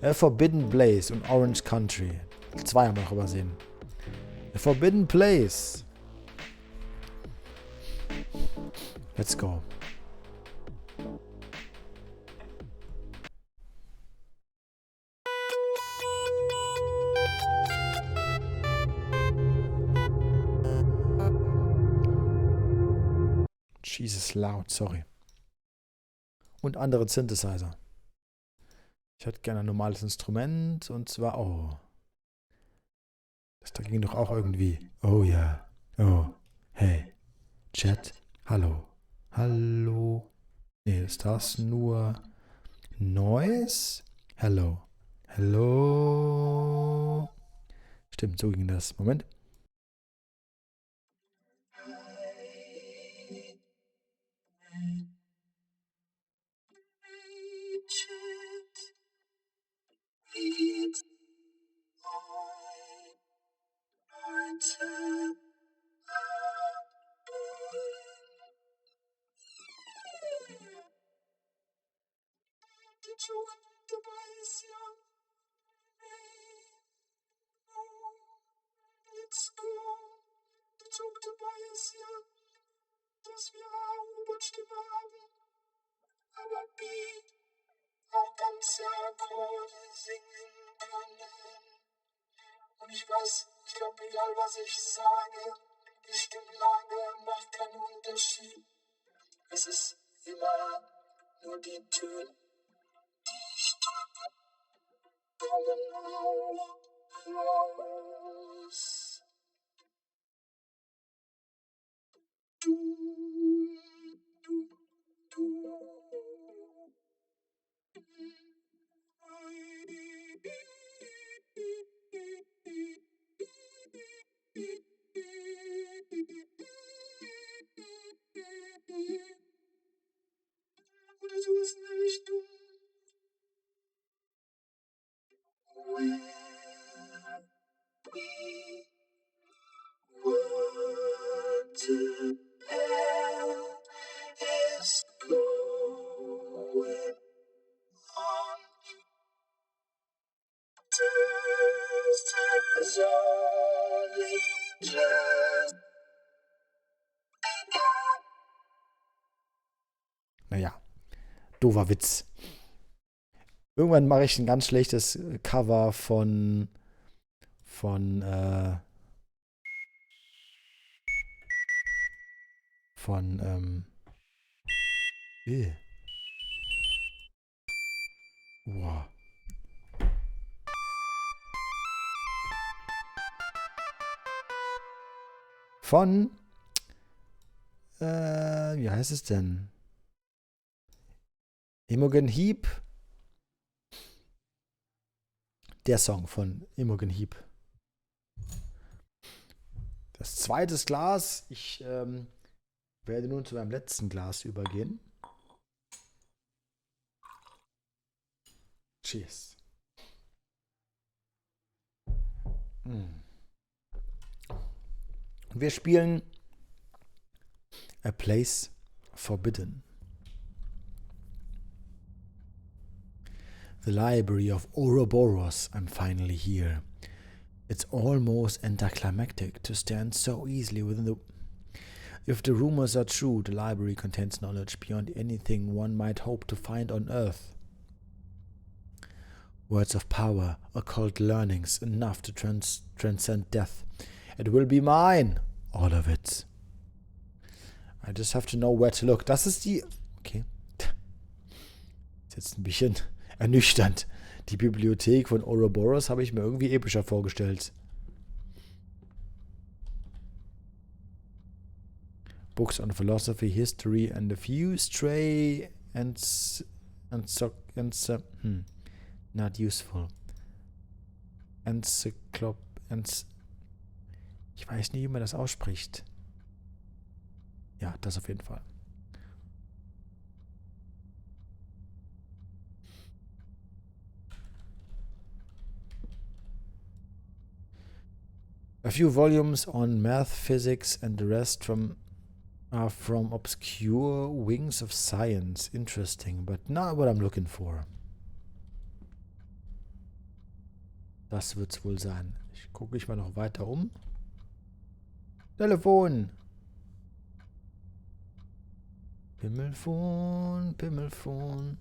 A Forbidden Place und Orange Country. 2 haben wir noch übersehen. A Forbidden Place. Let's go. Jesus loud, sorry. Und andere Synthesizer. Ich hätte gerne ein normales Instrument und zwar, oh. Das da ging doch auch irgendwie. Oh ja. Oh. Hey. Chat. Hallo. Hallo. Nee, ist das nur Noise? Hello. Hello. Stimmt, so ging das. Moment. Dass wir Robotstimme haben, aber Beat auch ganze Akkorde singen können. Und ich weiß, ich glaube, egal was ich sage, die Stimmlage macht keinen Unterschied. Es ist immer nur die Töne, die ich drücke, kommen auch raus. Oder so ist eine Richtung. Where we want to hell is going on. Just as only just. Naja, doofer Witz. Irgendwann mache ich ein ganz schlechtes Cover von wow. Von wie heißt es denn? Imogen Heap. Der Song von Imogen Heap. Das zweite Glas. Ich werde nun zu meinem letzten Glas übergehen. Cheers. Wir spielen A Place Forbidden. The library of Ouroboros, I'm finally here. It's almost anticlimactic to stand so easily within the... If the rumors are true, the library contains knowledge beyond anything one might hope to find on Earth. Words of power, occult learnings, enough to transcend death. It will be mine, all of it. I just have to know where to look. Das ist die... Okay. Ist jetzt ein bisschen ernüchternd. Die Bibliothek von Ouroboros habe ich mir irgendwie epischer vorgestellt. Books on philosophy, history and a few stray not useful. Ich weiß nie, wie man das ausspricht. Ja, das auf jeden Fall. A few volumes on math, physics and the rest are from obscure wings of science. Interesting, but not what I'm looking for. Das wird's wohl sein. Ich gucke mich mal noch weiter um. Telefon! Pimmelfon, Pimmelfon.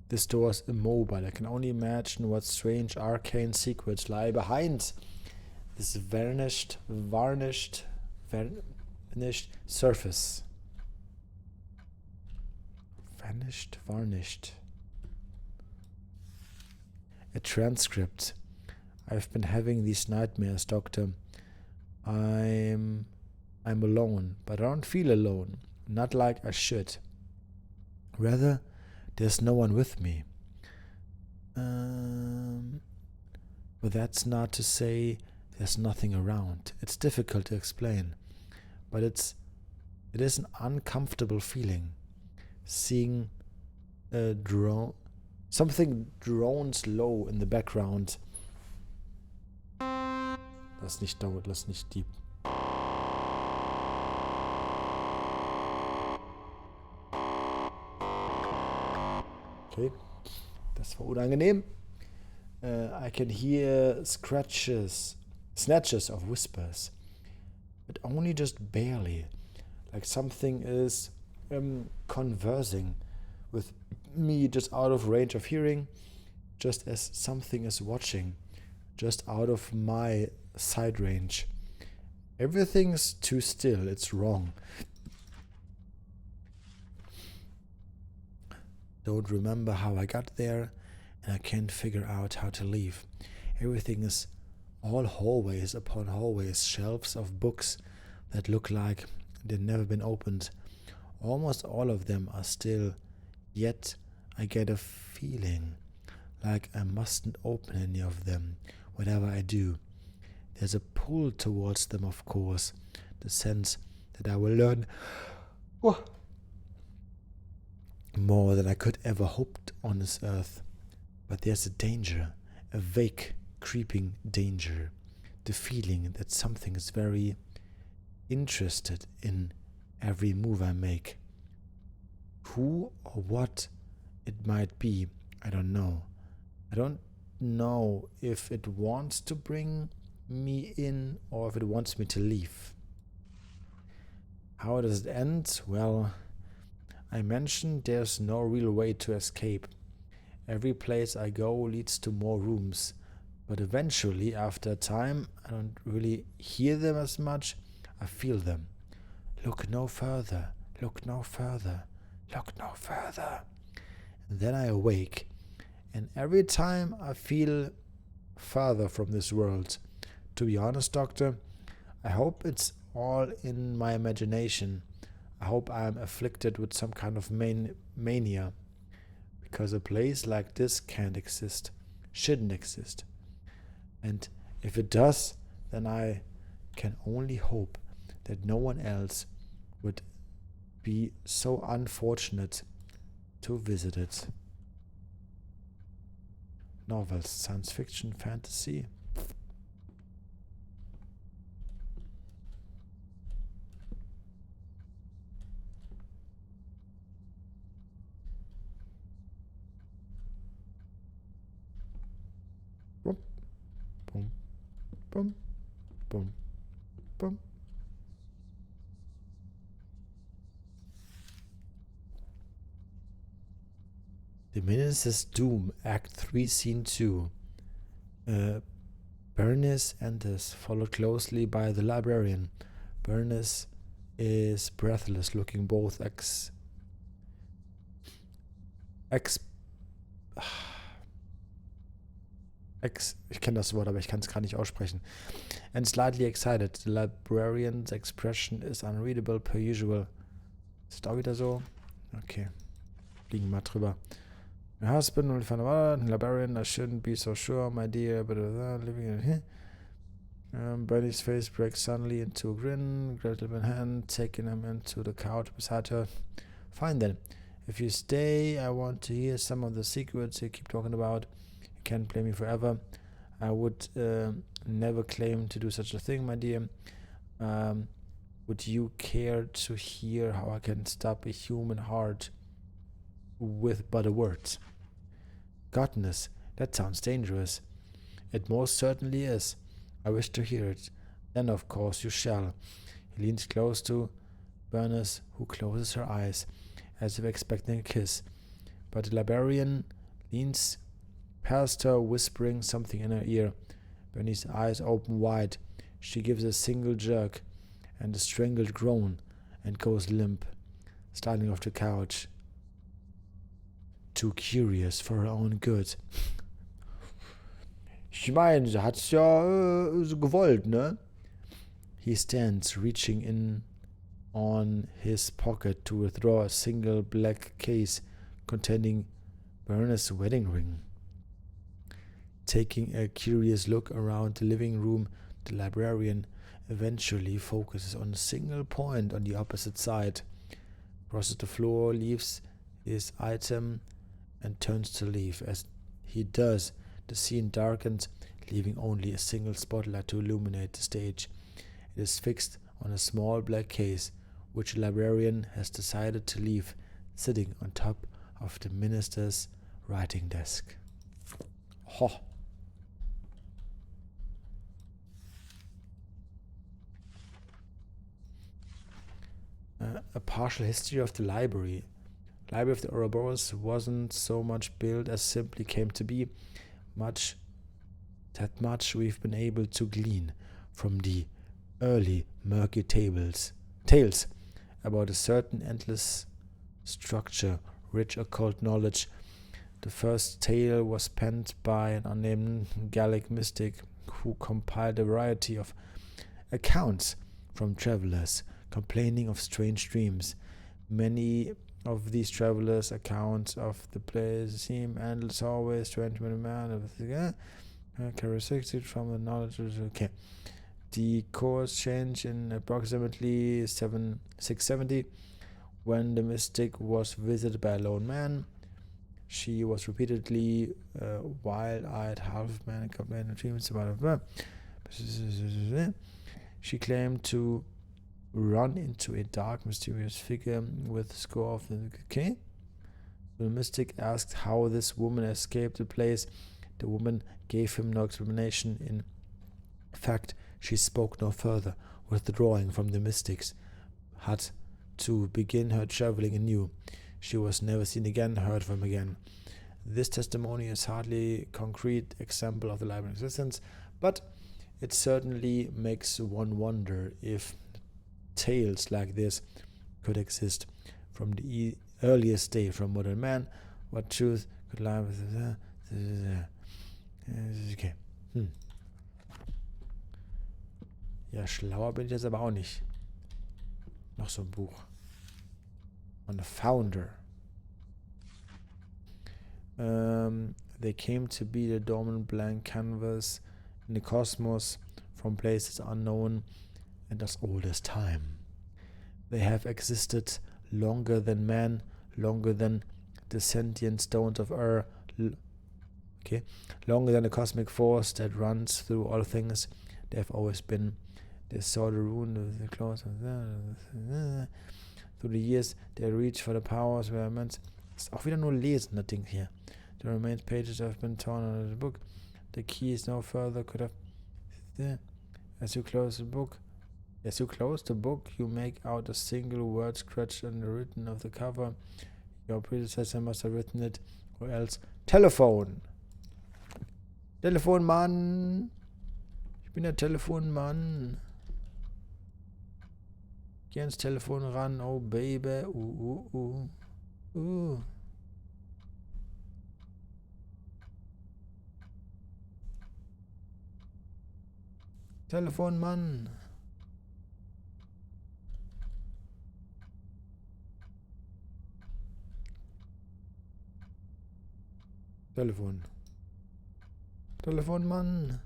This door is immobile. I can only imagine what strange arcane secrets lie behind this varnished surface. Varnished. A transcript. I've been having these nightmares, Doctor. I'm alone, but I don't feel alone. Not like I should. Rather, there's no one with me. But that's not to say there's nothing around. It's difficult to explain, but it is an uncomfortable feeling. Seeing something drones low in the background. Lass nicht laut, lass nicht deep. Okay, das war unangenehm. I can hear snatches of whispers, but only just barely, like something is conversing with me just out of range of hearing, just as something is watching, just out of my sight range. Everything's too still, it's wrong. Don't remember how I got there, and I can't figure out how to leave. Everything is all hallways upon hallways, shelves of books that look like they've never been opened. Almost all of them are still, yet I get a feeling like I mustn't open any of them, whatever I do. There's a pull towards them, of course, the sense that I will learn more than I could ever hoped on this earth. But there's a danger, a vague, creeping danger, the feeling that something is very interested in every move I make. Who or what it might be, I don't know. I don't know if it wants to bring me in or if it wants me to leave. How does it end? Well, I mentioned there's no real way to escape. Every place I go leads to more rooms, but eventually, after a time, I don't really hear them as much, I feel them. Look no further, look no further, look no further. And then I awake, and every time I feel further from this world. To be honest, Doctor, I hope it's all in my imagination. I hope I'm afflicted with some kind of mania, because a place like this can't exist, shouldn't exist. And if it does, then I can only hope that no one else would be so unfortunate to visit it. Novels, science fiction, fantasy. Boom, boom, boom, boom, boom. The Minister's Doom, Act 3, Scene 2. Bernice enters, followed closely by the librarian. Bernice is breathless, looking both ich kenne das Wort, aber ich kann es gar nicht aussprechen. And slightly excited. The librarian's expression is unreadable per usual. Ist das auch wieder so? Okay. Fliegen mal drüber. My husband will find out, librarian, I shouldn't be so sure, my dear, but living in here. Bernie's face breaks suddenly into a grin, grabbed him in hand, taking him into the couch beside her. Fine then. If you stay, I want to hear some of the secrets you keep talking about. You can't blame me forever. I would never claim to do such a thing, my dear. Would you care to hear how I can stop a human heart with but a word? Goodness, that sounds dangerous. It most certainly is. I wish to hear it. Then, of course, you shall. He leans close to Bernice, who closes her eyes, as if expecting a kiss. But the librarian leans past her, whispering something in her ear. Bernice's eyes open wide. She gives a single jerk and a strangled groan and goes limp, sliding off the couch. Too curious for her own good. Ich meine, sie hat's ja so gewollt, ne? He stands, reaching in on his pocket to withdraw a single black case containing Bernice's wedding ring. Taking a curious look around the living room, the librarian eventually focuses on a single point on the opposite side, crosses the floor, leaves his item, and turns to leave. As he does, the scene darkens, leaving only a single spotlight to illuminate the stage. It is fixed on a small black case, which the librarian has decided to leave sitting on top of the minister's writing desk. Ho! A partial history of the library. Library of the Ouroboros wasn't so much built as simply came to be. Much we've been able to glean from the early murky tales about a certain endless structure, rich occult knowledge. The first tale was penned by an unnamed Gallic mystic who compiled a variety of accounts from travelers complaining of strange dreams. Many of these travelers' accounts of the place seem endless, always strange when a man characteristic from the knowledge. Okay. The course changed in approximately 670 when the mystic was visited by a lone man. She was repeatedly wild-eyed, half-man, complaining of dreams about her. She claimed to run into a dark, mysterious figure with a score of the okay. The mystic asked how this woman escaped the place. The woman gave him no explanation. In fact, she spoke no further, withdrawing from the mystics, had to begin her traveling anew. She was never seen again, heard from again. This testimony is hardly a concrete example of the library's existence, but it certainly makes one wonder if tales like this could exist from the earliest day from modern man. What truth could lie with okay. Ja, schlauer bin ich jetzt aber auch nicht. Noch so ein Buch. On the founder. They came to be the dormant blank canvas in the cosmos from places unknown and as old as time. They have existed longer than man, longer than the sentient stones of Earth, longer than the cosmic force that runs through all things. They have always been. They saw the rune of the claws. Through the years, they reach for the powers where meant. Ist auch wieder nur lesen, das Ding hier. The remaining pages have been torn out of the book. The key is no further could have. As you close the book, you make out a single word scratched on the written of the cover. Your predecessor must have written it, or else. Telephone! Telefonmann! Ich bin der Telefonmann. Geh ans Telefon ran, oh Baby. Telefonmann. Telefon. Telefonmann.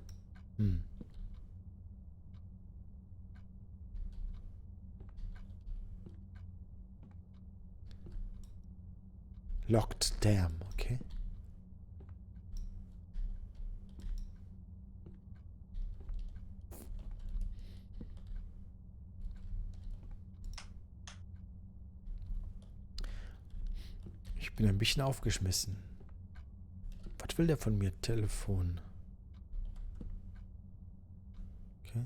Locked, damn, okay. bin ein bisschen aufgeschmissen. Was will der von mir? Telefon. Okay.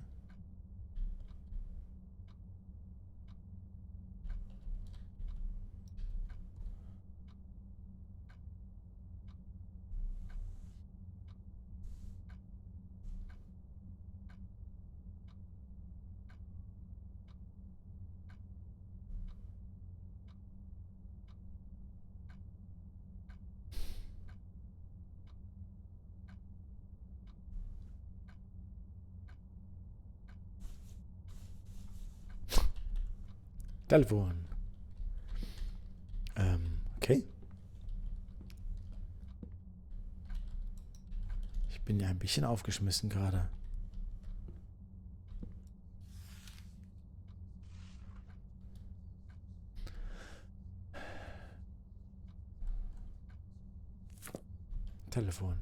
Telefon. Okay. Ich bin ja ein bisschen aufgeschmissen gerade. Telefon.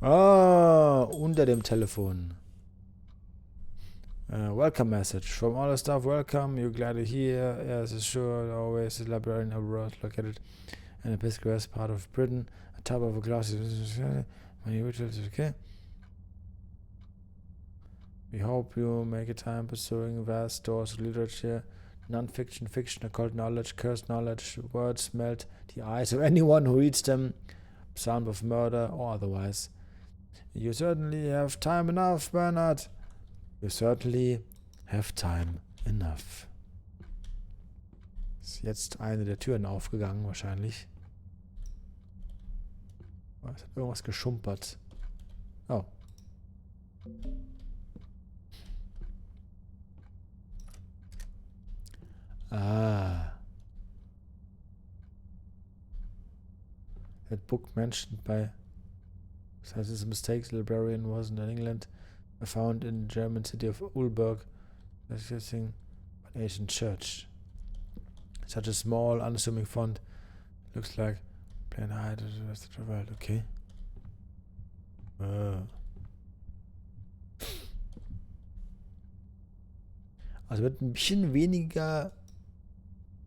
Ah, unter dem Telefon. Welcome message. From all the staff, welcome. You're glad to hear. Yes, it's sure. Always a library in Ouroboros located in the picturesque part of Britain. A top of a glass. Many rituals, okay? We hope you make a time pursuing vast stores of literature, non-fiction, fiction, occult knowledge, cursed knowledge, words melt the eyes of anyone who reads them, sound of murder or otherwise. You certainly have time enough, Bernard. You certainly have time enough. Ist jetzt eine der Türen aufgegangen, wahrscheinlich. Oh, es hat irgendwas geschumpert. Oh. Ah. That book mentioned by... Besides his mistakes, the librarian wasn't in England. Found in the German city of Ulberg, assisting an ancient church. Such a small, unassuming font. Looks like plain height of the rest of the world. Okay. Also mit ein bisschen weniger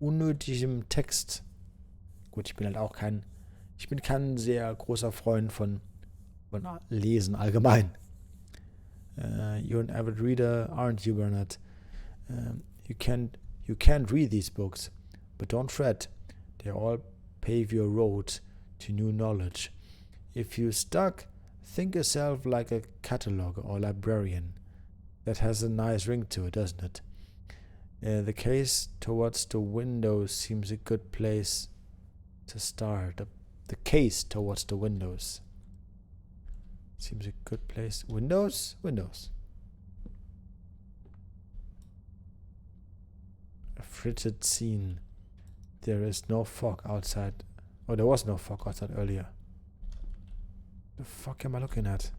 unnötigem Text. Gut, ich bin halt auch kein sehr großer Freund von Lesen allgemein. You're an avid reader, aren't you, Bernard? You can't read these books, but don't fret. They all pave your road to new knowledge. If you're stuck, think yourself like a cataloger or librarian. That has a nice ring to it, doesn't it? The case towards the windows seems a good place to start. The case towards the windows. Seems a good place. Windows? Windows. A frigid scene. There is no fog outside. Oh, there was no fog outside earlier. The fuck am I looking at?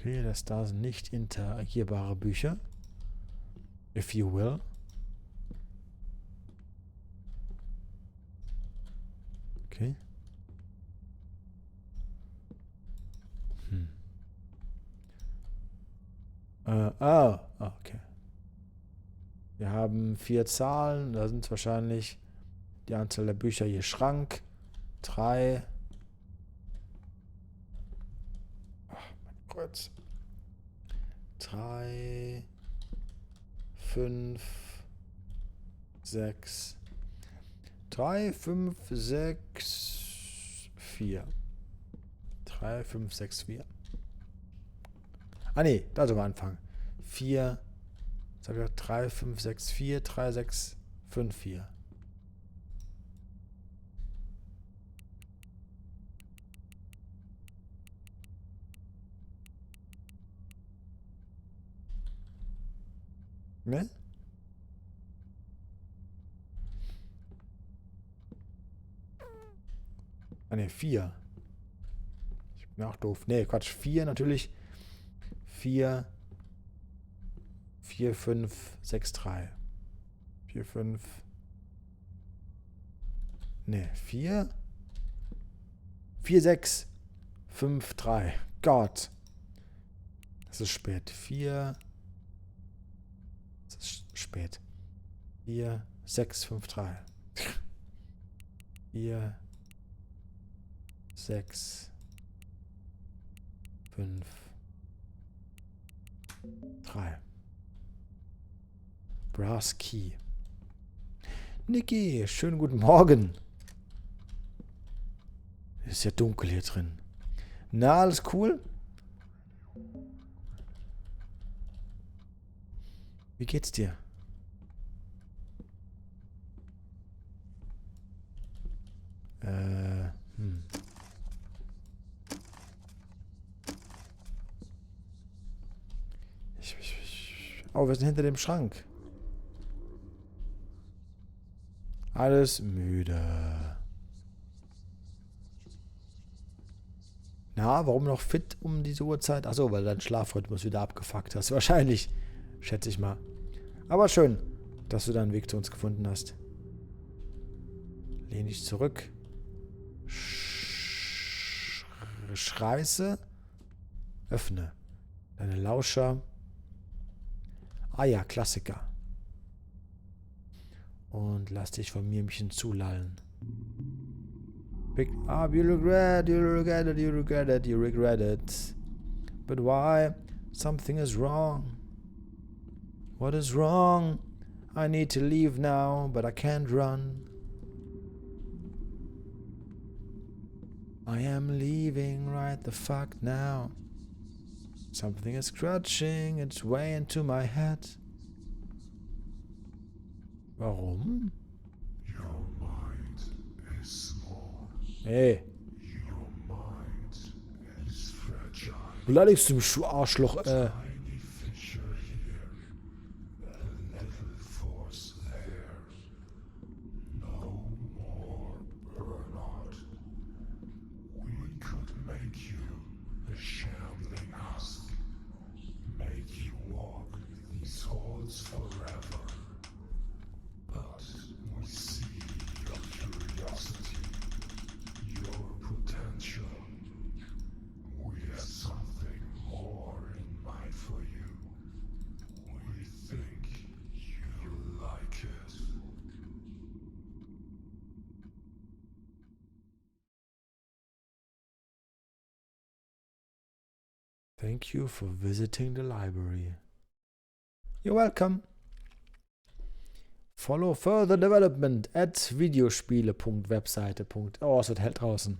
Okay, das da sind nicht interagierbare Bücher. If you will. Okay. Okay. Wir haben 4 Zahlen. Da sind wahrscheinlich die Anzahl der Bücher je Schrank. 3. Kreuz. 3, 5, 6. 3, 5, 6, 4. 3, 5, 6, 4. Ah ne, da soll man anfangen. 4. Jetzt habe ich 3, 5, 6, 4, 3, 6, 5, 4. Ne? Ah ne, 4. Ich bin auch doof. Ne, Quatsch. 4 natürlich. 4, 4, 5, 6, 3. 4, 5, Ne, 4. 4, 6, 5, 3. Gott. Es ist spät. 4. Es ist spät. 4, 6, 5, 3. 4, 6, 5, 3. Brass Key. Niki, schönen guten Morgen. Ist ja dunkel hier drin. Na, alles cool? Wie geht's dir? Oh, wir sind hinter dem Schrank. Alles müde. Na, warum noch fit um diese Uhrzeit? Achso, weil dein Schlafrhythmus wieder abgefuckt hast. Wahrscheinlich, schätze ich mal. Aber schön, dass du deinen Weg zu uns gefunden hast. Lehn dich zurück. Schreiße. Öffne deine Lauscher. Ah ja, Klassiker. Und lass dich von mir ein bisschen zulallen. Pick up, you regret it, you regret it. But why? Something is wrong. What is wrong? I need to leave now, but I can't run. I am leaving right the fuck now. Something is scratching its way into my head. Warum? Your mind is small. Hey. Your mind is fragile. Beleidigst du mich, du Arschloch, Tiny fissure here, a little force there. No more burnout. We could make you a shambling husk, make you walk these halls forever. But we see your curiosity, your potential. We have something more in mind for you. We think you'll like it. Thank you for visiting the library. You're welcome. Follow further development at videospiele.webseite. Oh, es wird hell draußen.